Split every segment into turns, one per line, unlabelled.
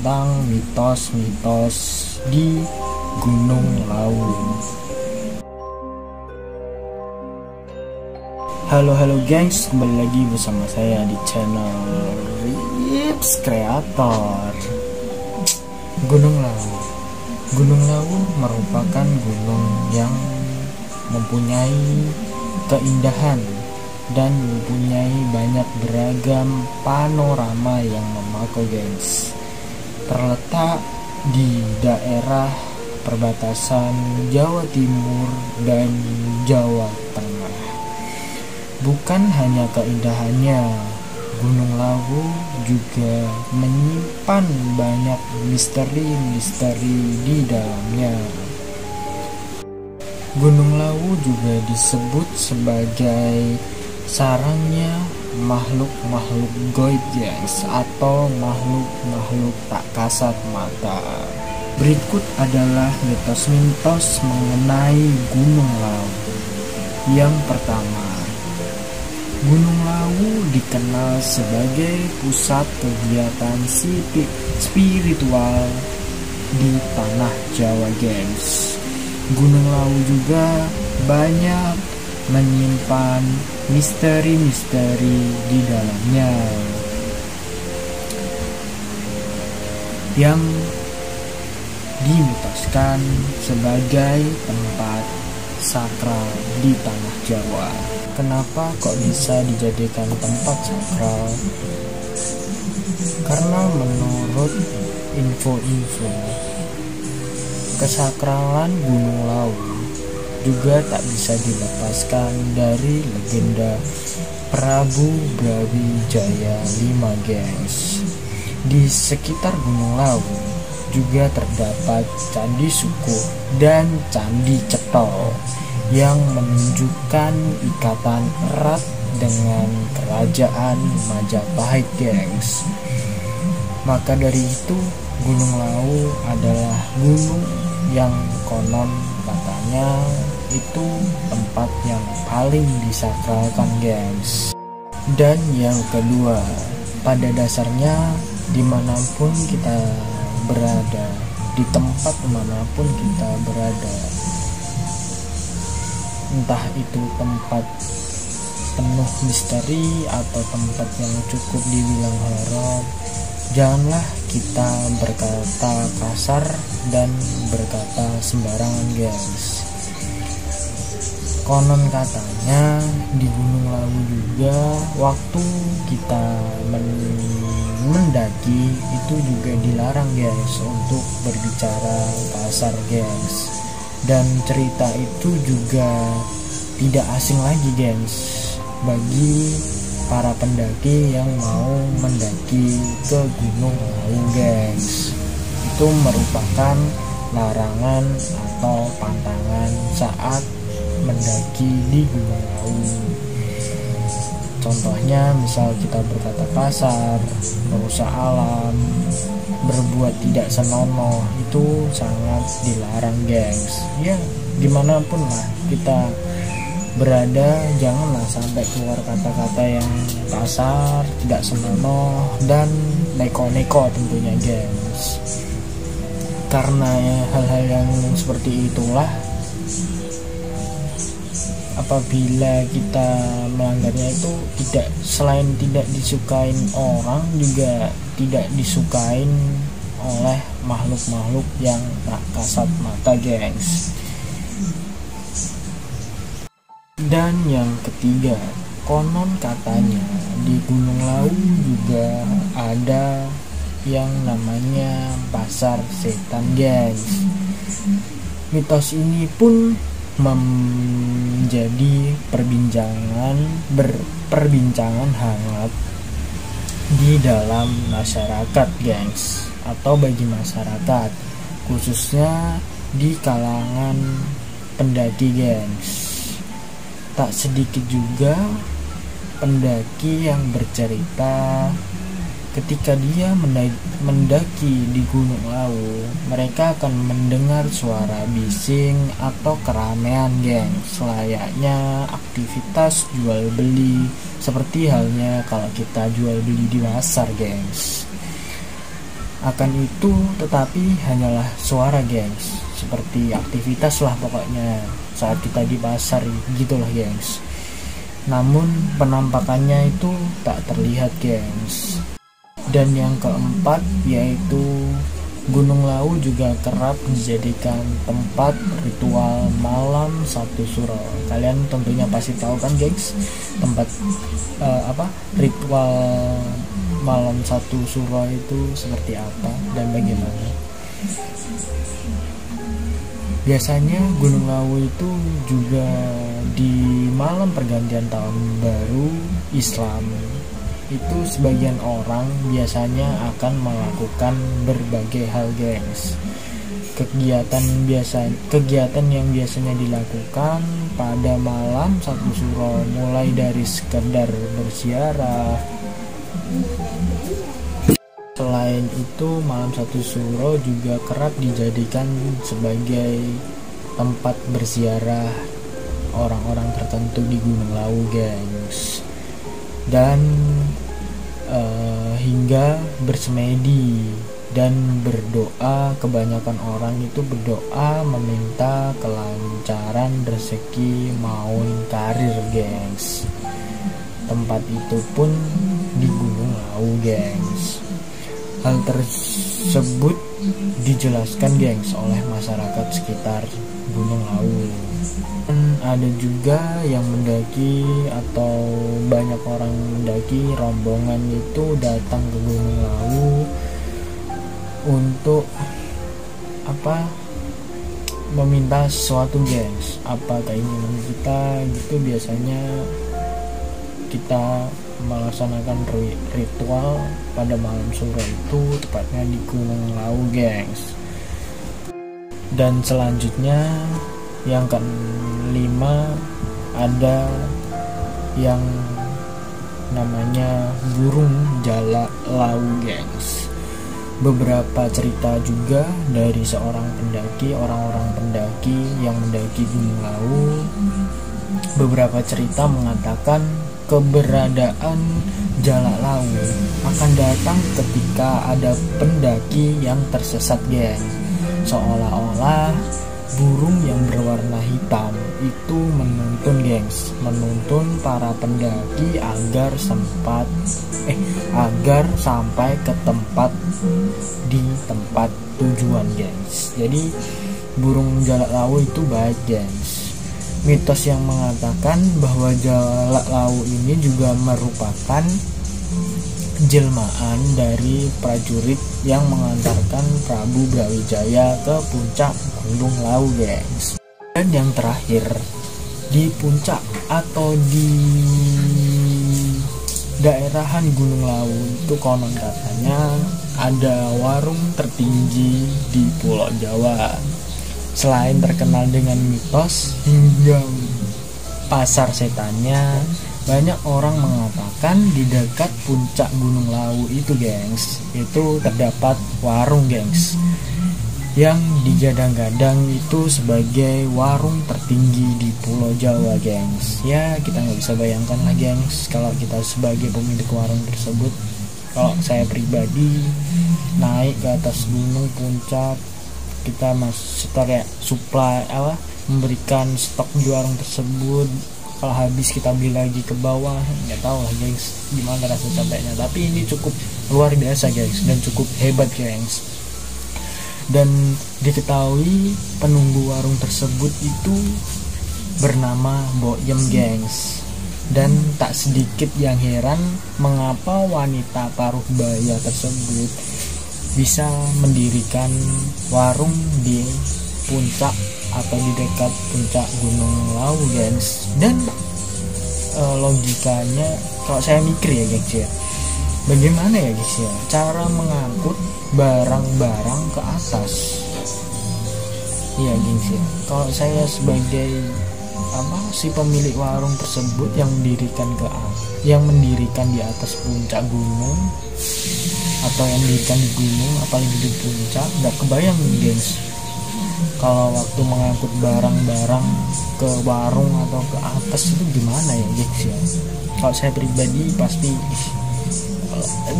tentang mitos-mitos di Gunung Lawu. Halo gengs, kembali lagi bersama saya di channel Rips Creator. Gunung Lawu. Gunung Lawu merupakan gunung yang mempunyai keindahan dan mempunyai banyak beragam panorama yang memukau gengs. Terletak di daerah perbatasan Jawa Timur dan Jawa Tengah. Bukan hanya keindahannya, Gunung Lawu juga menyimpan banyak misteri-misteri di dalamnya. Gunung Lawu juga disebut sebagai sarangnya makhluk-makhluk gaib gengs, atau makhluk-makhluk tak kasat mata. Berikut adalah mitos-mitos mengenai Gunung Lawu. Yang pertama, Gunung Lawu dikenal sebagai pusat kegiatan spiritual di tanah Jawa gengs. Gunung Lawu juga banyak menyimpan misteri-misteri di dalamnya yang dimitoskan sebagai tempat sakral di tanah Jawa. Kenapa kok bisa dijadikan tempat sakral? Karena menurut info-info, kesakralan Gunung Lawu juga tak bisa dilepaskan dari legenda Prabu Brawijaya V gengs. Di sekitar Gunung Lawu juga terdapat Candi Sukuh dan Candi Cetol yang menunjukkan ikatan erat dengan kerajaan Majapahit gengs. Maka dari itu, Gunung Lawu adalah gunung yang konon katanya itu tempat yang paling disakralkan gengs. Dan yang kedua, pada dasarnya dimanapun kita berada, di tempat manapun kita berada, entah itu tempat penuh misteri atau tempat yang cukup dibilang horor, janganlah kita berkata kasar dan berkata sembarangan gengs. Konon katanya di Gunung Lawu juga waktu kita mendaki itu juga dilarang gengs untuk berbicara kasar gengs. Dan cerita itu juga tidak asing lagi gengs bagi para pendaki yang mau mendaki ke Gunung Lawu gengs. Itu merupakan larangan atau pantangan saat mendaki di Gunung Lawu. Contohnya misal kita berkata kasar, merusak alam, berbuat tidak senonoh, itu sangat dilarang gengs. Ya dimanapun lah kita berada, janganlah sampai keluar kata-kata yang kasar, tidak senonoh, dan neko-neko tentunya gengs. Karena hal-hal yang seperti itulah, apabila kita melanggarnya itu selain tidak disukain orang, juga tidak disukain oleh makhluk-makhluk yang tak kasat mata gengs. Dan yang ketiga, konon katanya di Gunung Lawu juga ada yang namanya pasar setan gengs. Mitos ini pun menjadi perbincangan hangat di dalam masyarakat gengs, atau bagi masyarakat, khususnya di kalangan pendaki gengs. Tak sedikit juga pendaki yang bercerita ketika dia mendaki di Gunung Lawu, mereka akan mendengar suara bising atau keramaian gengs, layaknya aktivitas jual beli, seperti halnya kalau kita jual beli di pasar gengs. Akan itu tetapi hanyalah suara gengs, seperti aktivitas lah pokoknya saat kita di pasar gitulah gengs. Namun penampakannya itu tak terlihat gengs. Dan yang keempat yaitu Gunung Lawu juga kerap dijadikan tempat ritual malam satu suro. Kalian tentunya pasti tahu kan gengs, tempat ritual malam satu suro itu seperti apa dan bagaimana. Biasanya Gunung Lawu itu juga di malam pergantian tahun baru Islam itu sebagian orang biasanya akan melakukan berbagai hal gengs. Kegiatan yang biasanya dilakukan pada malam satu suro mulai dari sekedar berziarah. Selain itu malam satu suro juga kerap dijadikan sebagai tempat berziarah orang-orang tertentu di Gunung Lawu gengs. Dan hingga bersemedi dan berdoa. Kebanyakan orang itu berdoa meminta kelancaran rezeki maupun karir gengs. Tempat itu pun di Gunung Lawu gengs. Hal tersebut dijelaskan gengs oleh masyarakat sekitar Gunung Lawu. Ada juga yang mendaki atau banyak orang mendaki, rombongan itu datang ke Gunung Lawu untuk meminta sesuatu gengs, apa keinginan kita gitu. Biasanya kita melaksanakan ritual pada malam suro itu tepatnya di Gunung Lawu gengs. Dan selanjutnya yang kelima ada yang namanya burung jalak lawu gengs. Beberapa cerita juga dari orang-orang pendaki yang mendaki Gunung Lawu. Beberapa cerita mengatakan keberadaan jalak lawu akan datang ketika ada pendaki yang tersesat gengs. Seolah-olah burung yang berwarna hitam itu menuntun para pendaki agar sampai ke tempat tujuan gengs. Jadi burung jalak lawu itu baik gengs. Mitos yang mengatakan bahwa jalak lawu ini juga merupakan jelmaan dari prajurit yang mengantarkan Prabu Brawijaya ke puncak Gunung Lawu gengs. Dan yang terakhir, di puncak atau di daerahan Gunung Lawu itu konon katanya ada warung tertinggi di Pulau Jawa. Selain terkenal dengan mitos hingga pasar setannya, banyak orang mengatakan di dekat puncak Gunung Lawu itu gengs, itu terdapat warung gengs, yang digadang-gadang itu sebagai warung tertinggi di Pulau Jawa gengs. Ya kita nggak bisa bayangkan lah gengs kalau kita sebagai pemilik warung tersebut. Kalau saya pribadi naik ke atas gunung puncak, kita kayak supply memberikan stok di warung tersebut. Kalau habis kita beli lagi ke bawah, nggak tahu lah gengs gimana rasa capeknya. Tapi ini cukup luar biasa gengs dan cukup hebat gengs. Dan diketahui penunggu warung tersebut itu bernama Boyem gengs. Dan tak sedikit yang heran mengapa wanita paruh baya tersebut bisa mendirikan warung di puncak atau di dekat puncak Gunung Lawu gengs. Dan logikanya kalau saya mikir ya gengs ya, bagaimana ya gengs ya cara mengangkut barang-barang ke atas. Iya gengs ya, kalau saya sebagai si pemilik warung tersebut yang mendirikan di atas puncak gunung atau yang mendirikan di gunung apalagi di puncak, nggak kebayang gengs kalau waktu mengangkut barang-barang ke warung atau ke atas itu gimana ya gengs ya. Kalau saya pribadi pasti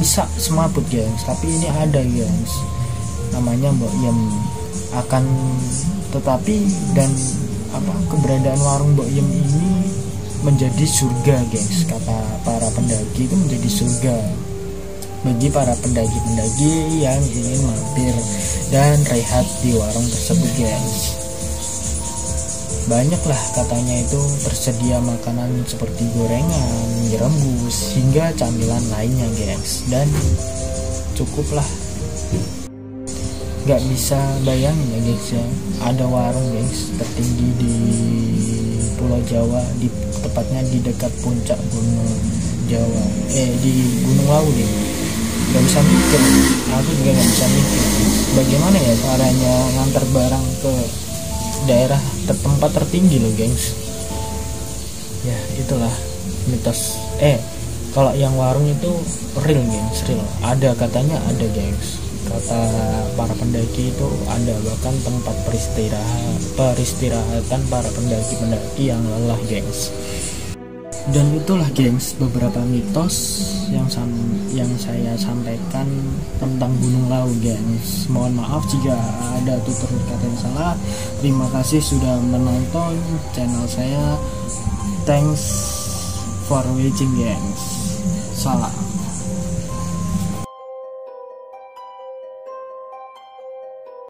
bisa semaput gengs, tapi ini ada gengs namanya Mbok Yem akan tetapi dan keberadaan warung Mbok Yem ini menjadi surga gengs, kata para pendaki itu menjadi surga bagi para pendaki-pendaki yang ingin mampir dan rehat di warung tersebut gengs. Banyaklah katanya itu tersedia makanan seperti gorengan, mie rebus, hingga camilan lainnya gengs, dan cukuplah. Gak bisa bayangin ya gengs ya, ada warung gengs tertinggi di Pulau Jawa, tepatnya di dekat puncak Gunung Jawa, di Gunung Lawu deh. Gak bisa mikir, aku juga gak bisa mikir bagaimana ya caranya ngantar barang ke daerah tempat tertinggi loh gengs. Ya itulah mitos. Kalau yang warung itu real gengs, real. Ada katanya ada gengs. Kata para pendaki itu ada bahkan tempat peristirahatan para pendaki-pendaki yang lelah gengs. Dan itulah gengs beberapa mitos yang saya sampaikan tentang Gunung Lawu gengs. Mohon maaf jika ada tutur kata yang salah. Terima kasih sudah menonton channel saya. Thanks for watching gengs. Salam.